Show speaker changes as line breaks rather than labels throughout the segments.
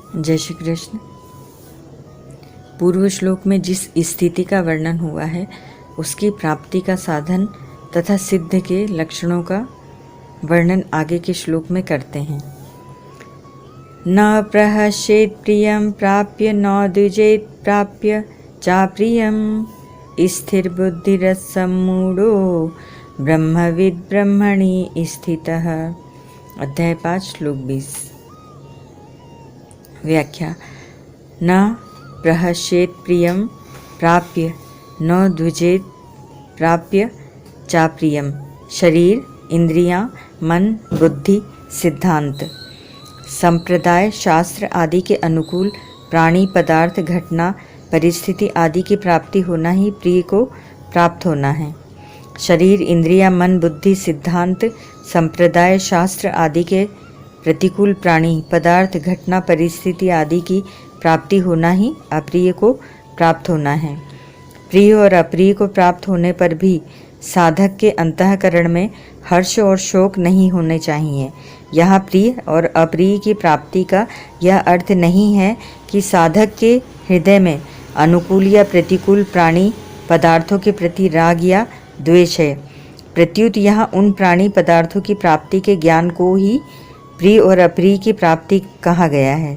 जय श्री कृष्ण। पूर्व श्लोक में जिस स्थिति का वर्णन हुआ है उसकी प्राप्ति का साधन तथा सिद्ध के लक्षणों का वर्णन आगे के श्लोक में करते हैं। न प्रहस्येत् प्रियं प्राप्य न द्विजेत् प्राप्य चाप्रियं स्थिर बुद्धिरसम्मूढो ब्रह्मविद् ब्रह्मणि स्थितः। अध्याय 5 श्लोक 20। व्याख्या। न प्रहस्येत् प्रियं प्राप्य न द्विजेत् प्राप्य चाप्रियम। शरीर, इंद्रियां, मन, बुद्धि, सिद्धांत, संप्रदाय, शास्त्र आदि के अनुकूल प्राणी, पदार्थ, घटना, परिस्थिति आदि की प्राप्ति होना ही प्रिय को प्राप्त होना है। शरीर, इंद्रियां, मन, बुद्धि, सिद्धांत, संप्रदाय, शास्त्र आदि के प्रतिकूल प्राणी, पदार्थ, घटना, परिस्थिति आदि की प्राप्ति होना ही अप्रिय को प्राप्त होना है। प्रिय और अप्रिय को प्राप्त होने पर भी साधक के अंतःकरण में हर्ष और शोक नहीं होने चाहिए। यहाँ प्रिय और अप्रिय की प्राप्ति का यह अर्थ नहीं है कि साधक के हृदय में अनुकूल या प्रतिकूल प्राणी पदार्थों के प्रति राग या द्वेष है। प्रत्युत यहाँ उन प्राणी पदार्थों की प्राप्ति के ज्ञान को ही प्रिय और अप्रिय की प्राप्ति कहा गया है।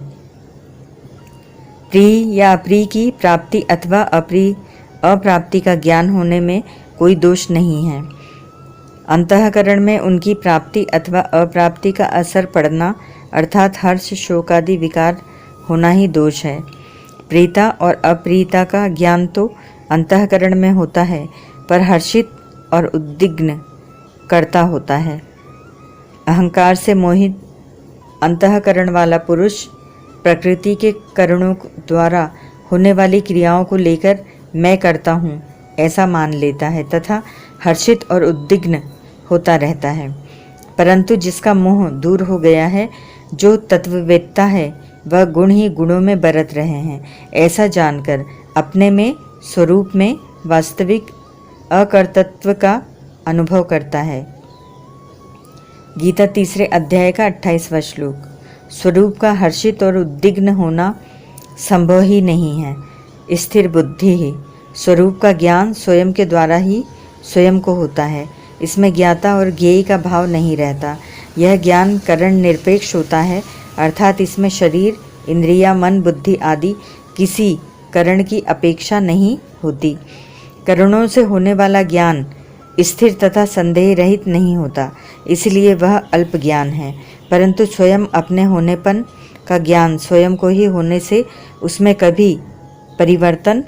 प्रिय या अप्रिय की प्राप्ति अथवा अप्राप्ति का ज्ञान होने में कोई दोष नहीं है। अंतःकरण में उनकी प्राप्ति अथवा अप्राप्ति का असर पड़ना अर्थात हर्ष, शोक आदि विकार होना ही दोष है। प्रियता और अप्रियता का ज्ञान तो अंतःकरण में होता है, पर हर्षित और उद्विग्न करता होता है। अहंकार से मोहित अंतःकरण वाला पुरुष प्रकृति के करणों द्वारा होने वाली क्रियाओं को लेकर मैं करता हूँ ऐसा मान लेता है तथा हर्षित और उद्विग्न होता रहता है। परंतु जिसका मोह दूर हो गया है, जो तत्ववेत्ता है, वह गुण ही गुणों में बरत रहे हैं ऐसा जानकर अपने में स्वरूप में वास्तविक अकर्तृत्व का अनुभव करता है। गीता 3 अध्याय का 28वां श्लोक। स्वरूप का हर्षित और उद्विग्न होना संभव ही नहीं है। स्थिर बुद्धि ही स्वरूप का ज्ञान स्वयं के द्वारा ही स्वयं को होता है। इसमें ज्ञाता और ज्ञेय का भाव नहीं रहता। यह ज्ञान करण निरपेक्ष होता है, अर्थात इसमें शरीर, इंद्रिया, मन, बुद्धि आदि किसी करण की अपेक्षा नहीं होती। करणों से होने वाला ज्ञान स्थिर तथा संदेह रहित नहीं होता, इसलिए वह अल्प ज्ञान है। परंतु स्वयं अपने होनेपन का ज्ञान स्वयं को ही होने से उसमें कभी परिवर्तन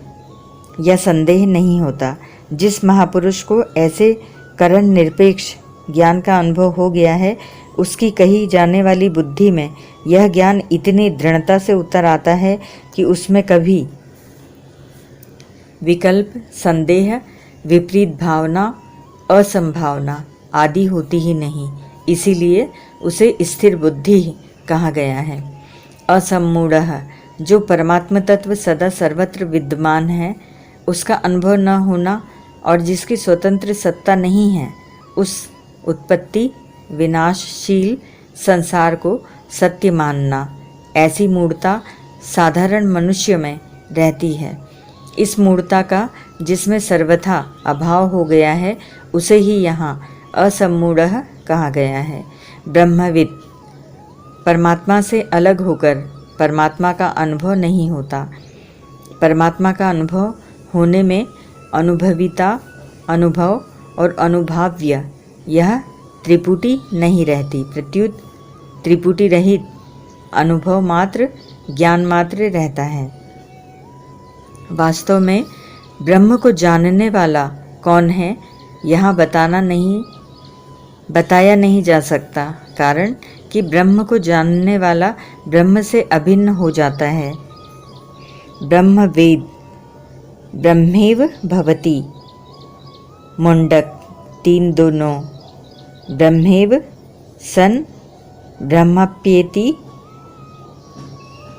या संदेह नहीं होता। जिस महापुरुष को ऐसे करण निरपेक्ष ज्ञान का अनुभव हो गया है, उसकी कही जाने वाली बुद्धि में यह ज्ञान इतनी दृढ़ता से उतर आता है कि उसमें कभी विकल्प, संदेह, विपरीत भावना, असंभावना आदि होती ही नहीं। इसीलिए उसे स्थिर बुद्धि कहा गया है। असम्मूढ़ः, जो परमात्म तत्व सदा सर्वत्र विद्यमान है, उसका अनुभव न होना और जिसकी स्वतंत्र सत्ता नहीं है, उस उत्पत्ति विनाशशील संसार को सत्य मानना, ऐसी मूढ़ता साधारण मनुष्य में रहती है। इस मूढ़ता का जिसमें सर्वथा अभाव हो गया है, उसे ही यहाँ असम्मूढ़ः कहा गया है। ब्रह्मविद्, परमात्मा से अलग होकर परमात्मा का अनुभव नहीं होता। परमात्मा का अनुभव होने में अनुभविता, अनुभव और अनुभाव्य यह त्रिपुटी नहीं रहती। प्रत्युत त्रिपुटी रहित अनुभव मात्र, ज्ञान मात्र रहता है। वास्तव में ब्रह्म को जानने वाला कौन है, यहाँ बताया नहीं जा सकता, कारण कि ब्रह्म को जानने वाला ब्रह्म से अभिन्न हो जाता है। ब्रह्मवेद ब्रह्मेव भवति। मुंडक 3:2-9। ब्रह्मेव सन ब्रह्मप्येति।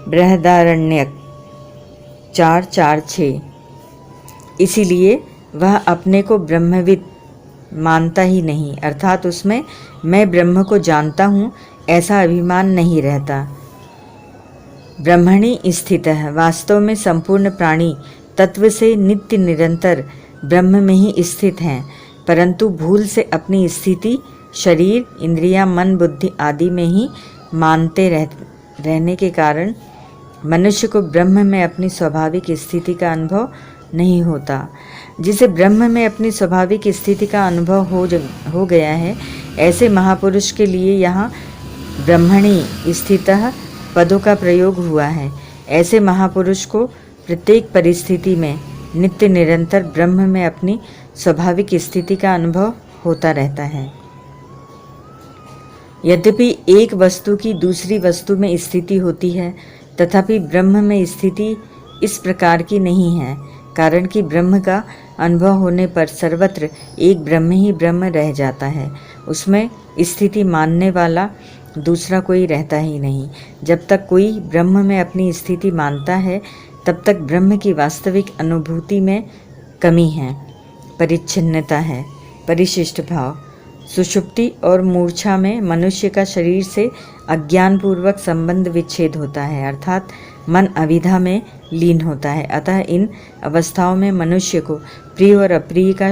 बृहदारण्यक 4:4-6। इसीलिए वह अपने को ब्रह्मविद मानता ही नहीं, अर्थात उसमें मैं ब्रह्म को जानता हूँ ऐसा अभिमान नहीं रहता। ब्रह्मणि स्थितः। वास्तव में संपूर्ण प्राणी तत्व से नित्य निरंतर ब्रह्म में ही स्थित हैं, परंतु भूल से अपनी स्थिति शरीर, इंद्रियां, मन, बुद्धि आदि में ही मानते रहने के कारण मनुष्य को ब्रह्म में अपनी स्वाभाविक स्थिति का अनुभव नहीं होता। जिसे ब्रह्म में अपनी स्वाभाविक स्थिति का अनुभव हो गया है, ऐसे महापुरुष के लिए यहाँ ब्रह्मणि स्थितः पदों का प्रयोग हुआ है। ऐसे महापुरुष को प्रत्येक परिस्थिति में नित्य निरंतर ब्रह्म में अपनी स्वाभाविक स्थिति का अनुभव होता रहता है। यद्यपि एक वस्तु की दूसरी वस्तु में स्थिति होती है, तथापि ब्रह्म में स्थिति इस प्रकार की नहीं है, कारण कि ब्रह्म का अनुभव होने पर सर्वत्र एक ब्रह्म ही ब्रह्म रह जाता है। उसमें स्थिति मानने वाला दूसरा कोई रहता ही नहीं। जब तक कोई ब्रह्म में अपनी स्थिति मानता है, तब तक ब्रह्म की वास्तविक अनुभूति में कमी है, परिच्छिन्नता है, परिशिष्ट भाव। सुषुप्ति और मूर्छा में मनुष्य का शरीर से अज्ञानपूर्वक संबंध विच्छेद होता है, अर्थात मन अविद्या में लीन होता है। अतः इन अवस्थाओं में मनुष्य को प्रिय और अप्रिय का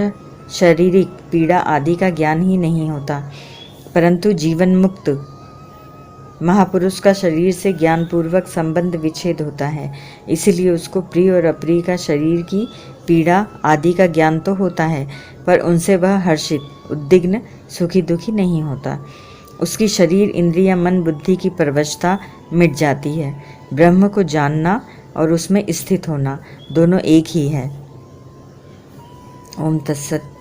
शारीरिक पीड़ा आदि का ज्ञान ही नहीं होता, परंतु जीवन मुक्त महापुरुष का शरीर से ज्ञानपूर्वक संबंध विच्छेद होता है, इसलिए उसको प्रिय और अप्रिय का शरीर की पीड़ा आदि का ज्ञान तो होता है, पर उनसे वह हर्षित, उद्विग्न, सुखी दुखी नहीं होता। उसकी शरीर, इंद्रिय, मन, बुद्धि की परवशता मिट जाती है। ब्रह्म को जानना और उसमें स्थित होना दोनों एक ही है। ओम तत्सत।